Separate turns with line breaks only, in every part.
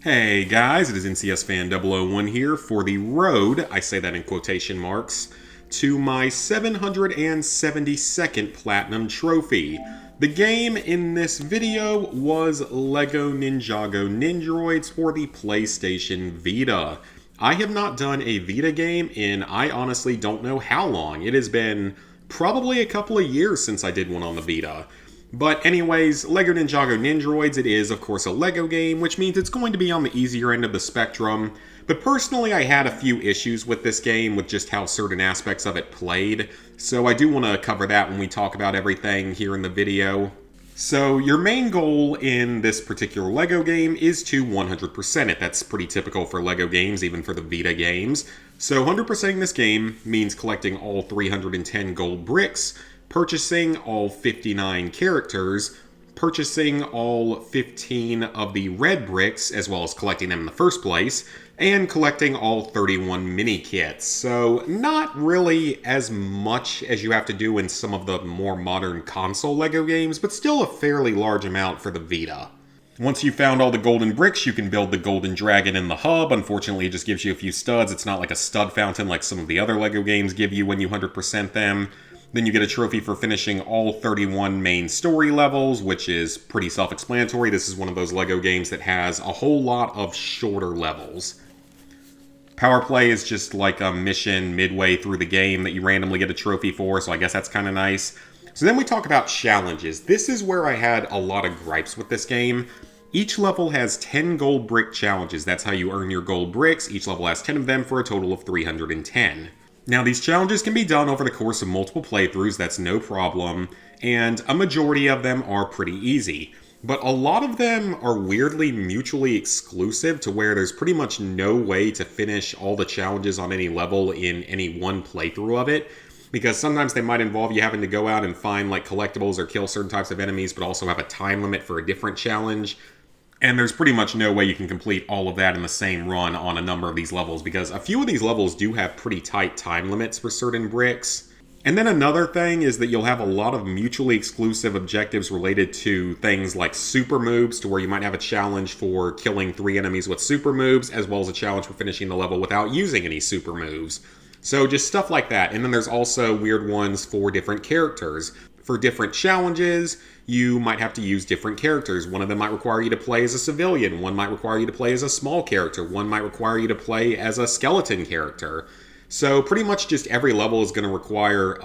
Hey guys, it is NCS Fan 001 here for the road, I say that in quotation marks, to my 772nd Platinum Trophy. The game in this video was LEGO Ninjago Nindroids for the PlayStation Vita. I have not done a Vita game in I honestly don't know how long. It has been probably a couple of years since I did one on the Vita. But anyways, LEGO Ninjago Nindroids, it is of course a LEGO game, which means it's going to be on the easier end of the spectrum. But personally, I had a few issues with this game, with just how certain aspects of it played, so I do want to cover that when we talk about everything here in the video. So your main goal in this particular LEGO game is to 100% it. That's pretty typical for LEGO games, even for the Vita games. So 100%ing this game means collecting all 310 gold bricks, purchasing all 59 characters, purchasing all 15 of the red bricks, as well as collecting them in the first place, and collecting all 31 mini kits. So not really as much as you have to do in some of the more modern console LEGO games, but still a fairly large amount for the Vita. Once you've found all the golden bricks, you can build the golden dragon in the hub. Unfortunately, it just gives you a few studs. It's not like a stud fountain like some of the other LEGO games give you when you 100% them. Then you get a trophy for finishing all 31 main story levels, which is pretty self-explanatory. This is one of those LEGO games that has a whole lot of shorter levels. Power Play is just like a mission midway through the game that you randomly get a trophy for, so I guess that's kind of nice. So then we talk about challenges. This is where I had a lot of gripes with this game. Each level has 10 gold brick challenges. That's how you earn your gold bricks. Each level has 10 of them for a total of 310. Now, these challenges can be done over the course of multiple playthroughs, that's no problem, and a majority of them are pretty easy. But a lot of them are weirdly mutually exclusive to where there's pretty much no way to finish all the challenges on any level in any one playthrough of it, because sometimes they might involve you having to go out and find like collectibles or kill certain types of enemies, but also have a time limit for a different challenge. And there's pretty much no way you can complete all of that in the same run on a number of these levels, because a few of these levels do have pretty tight time limits for certain bricks. And then another thing is that you'll have a lot of mutually exclusive objectives related to things like super moves, to where you might have a challenge for killing 3 enemies with super moves, as well as a challenge for finishing the level without using any super moves. So just stuff like that. And then there's also weird ones for different characters. For different challenges, you might have to use different characters. One of them might require you to play as a civilian, one might require you to play as a small character, one might require you to play as a skeleton character. So pretty much just every level is going to require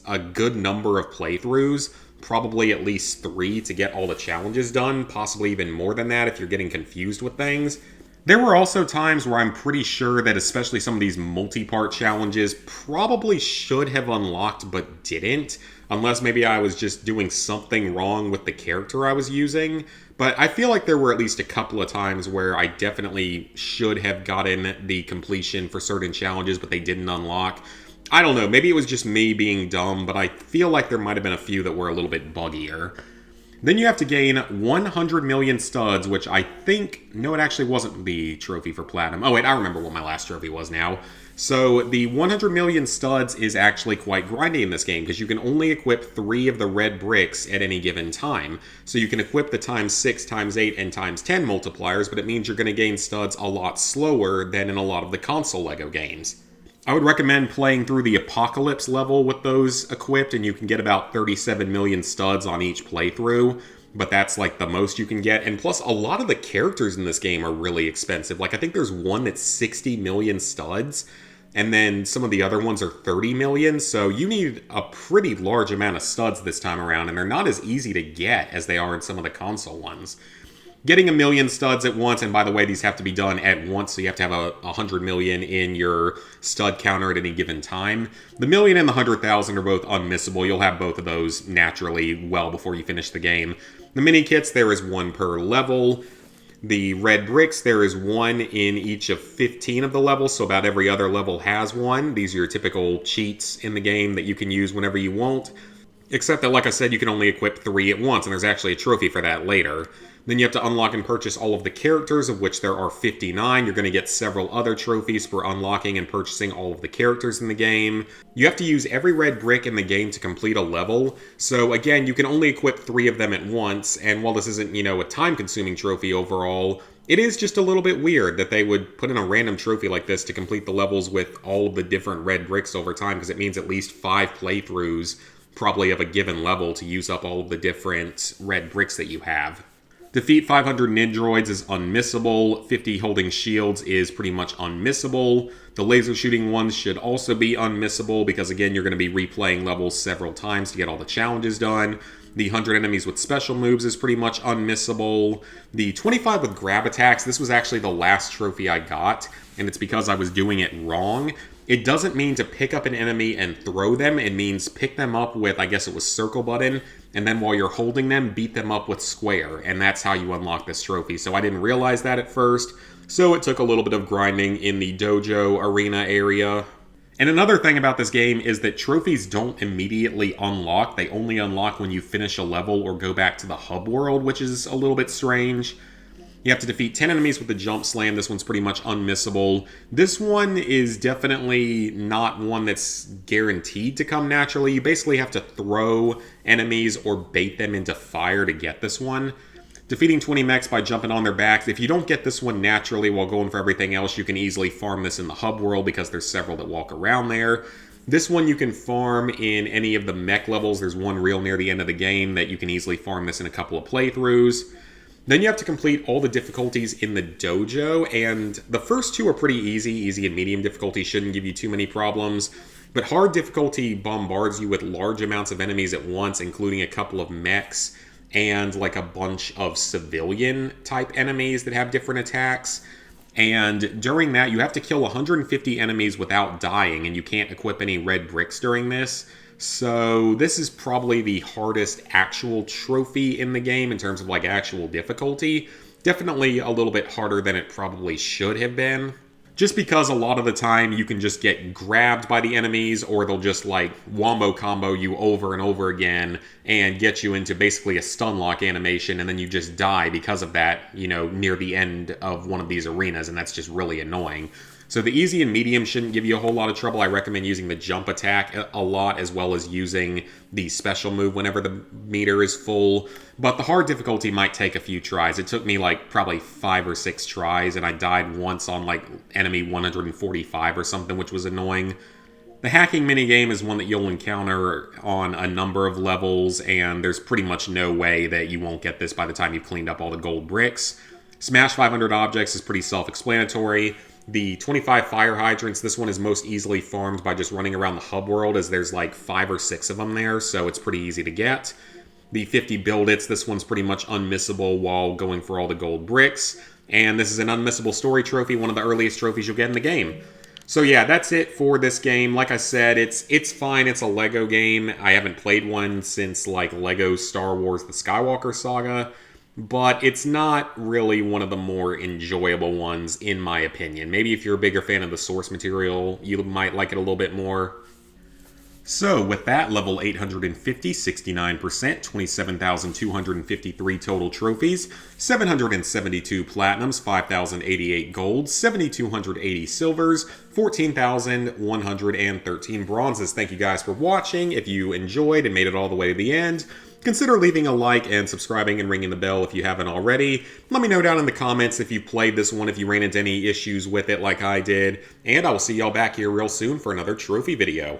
a good number of playthroughs, probably at least 3 to get all the challenges done, possibly even more than that if you're getting confused with things. There were also times where I'm pretty sure that especially some of these multi-part challenges probably should have unlocked but didn't, unless maybe I was just doing something wrong with the character I was using. But I feel like there were at least a couple of times where I definitely should have gotten the completion for certain challenges, but they didn't unlock. I don't know, maybe it was just me being dumb, but I feel like there might have been a few that were a little bit buggier. Then you have to gain 100 million studs, which I think... No, it actually wasn't the trophy for Platinum. Oh, wait, I remember what my last trophy was now. So the 100 million studs is actually quite grindy in this game, because you can only equip 3 of the red bricks at any given time. So you can equip the times 6, times 8, and times 10 multipliers, but it means you're going to gain studs a lot slower than in a lot of the console LEGO games. I would recommend playing through the Apocalypse level with those equipped, and you can get about 37 million studs on each playthrough, but that's like the most you can get. And plus, a lot of the characters in this game are really expensive. Like, I think there's one that's 60 million studs, and then some of the other ones are 30 million, so you need a pretty large amount of studs this time around, and they're not as easy to get as they are in some of the console ones. Getting 1 million studs at once, and by the way, these have to be done at once, so you have to have 100 million in your stud counter at any given time. The million and the 100,000 are both unmissable. You'll have both of those naturally well before you finish the game. The mini kits, there is 1 per level. The red bricks, there is 1 in each of 15 of the levels, so about every other level has 1. These are your typical cheats in the game that you can use whenever you want. Except that, like I said, you can only equip 3 at once, and there's actually a trophy for that later. Then you have to unlock and purchase all of the characters, of which there are 59. You're going to get several other trophies for unlocking and purchasing all of the characters in the game. You have to use every red brick in the game to complete a level. So again, you can only equip 3 of them at once, and while this isn't, a time-consuming trophy overall, It is just a little bit weird that they would put in a random trophy like this to complete the levels with all the different red bricks over time, because it means at least 5 playthroughs probably of a given level to use up all of the different red bricks that you have. Defeat 500 Nindroids is unmissable. 50 holding shields is pretty much unmissable. The laser shooting ones should also be unmissable because, again, you're going to be replaying levels several times to get all the challenges done. The 100 enemies with special moves is pretty much unmissable. The 25 with grab attacks, this was actually the last trophy I got, and it's because I was doing it wrong. It doesn't mean to pick up an enemy and throw them. It means pick them up with, I guess it was circle button, and then while you're holding them, beat them up with square, and that's how you unlock this trophy. So I didn't realize that at first, so it took a little bit of grinding in the Dojo arena area. And another thing about this game is that trophies don't immediately unlock. They only unlock when you finish a level or go back to the hub world, which is a little bit strange. You have to defeat 10 enemies with the jump slam. This one's pretty much unmissable. This one is definitely not one that's guaranteed to come naturally. You basically have to throw enemies or bait them into fire to get this one. Defeating 20 mechs by jumping on their backs. If you don't get this one naturally while going for everything else, you can easily farm this in the hub world because there's several that walk around there. This one you can farm in any of the mech levels. There's one real near the end of the game that you can easily farm this in a couple of playthroughs. Then you have to complete all the difficulties in the dojo, and the first two are pretty easy. Easy and medium difficulty shouldn't give you too many problems, but hard difficulty bombards you with large amounts of enemies at once, including a couple of mechs and like a bunch of civilian type enemies that have different attacks. And during that, you have to kill 150 enemies without dying, and you can't equip any red bricks during this. So this is probably the hardest actual trophy in the game in terms of like actual difficulty. Definitely a little bit harder than it probably should have been. Just because a lot of the time you can just get grabbed by the enemies, or they'll just like wombo combo you over and over again and get you into basically a stun lock animation, and then you just die because of that, you know, near the end of one of these arenas, and that's just really annoying. So the easy and medium shouldn't give you a whole lot of trouble. I recommend using the jump attack a lot, as well as using the special move whenever the meter is full. But the hard difficulty might take a few tries. It took me like probably 5 or 6 tries, and I died once on like enemy 145 or something, which was annoying. The hacking minigame is one that you'll encounter on a number of levels, and there's pretty much no way that you won't get this by the time you've cleaned up all the gold bricks. Smash 500 objects is pretty self-explanatory. The 25 fire hydrants, this one is most easily farmed by just running around the hub world, as there's like 5 or 6 of them there, so it's pretty easy to get. The 50 build-its, this one's pretty much unmissable while going for all the gold bricks. And this is an unmissable story trophy, one of the earliest trophies you'll get in the game. So yeah, that's it for this game. Like I said, it's fine. It's a Lego game. I haven't played one since like Lego Star Wars The Skywalker Saga. But it's not really one of the more enjoyable ones, in my opinion. Maybe if you're a bigger fan of the source material, you might like it a little bit more. So, with that, level 850, 69%, 27,253 total trophies, 772 platinums, 5,088 golds, 7,280 silvers, 14,113 bronzes. Thank you guys for watching. If you enjoyed and made it all the way to the end, consider leaving a like and subscribing and ringing the bell if you haven't already. Let me know down in the comments if you played this one, if you ran into any issues with it like I did, and I will see y'all back here real soon for another trophy video.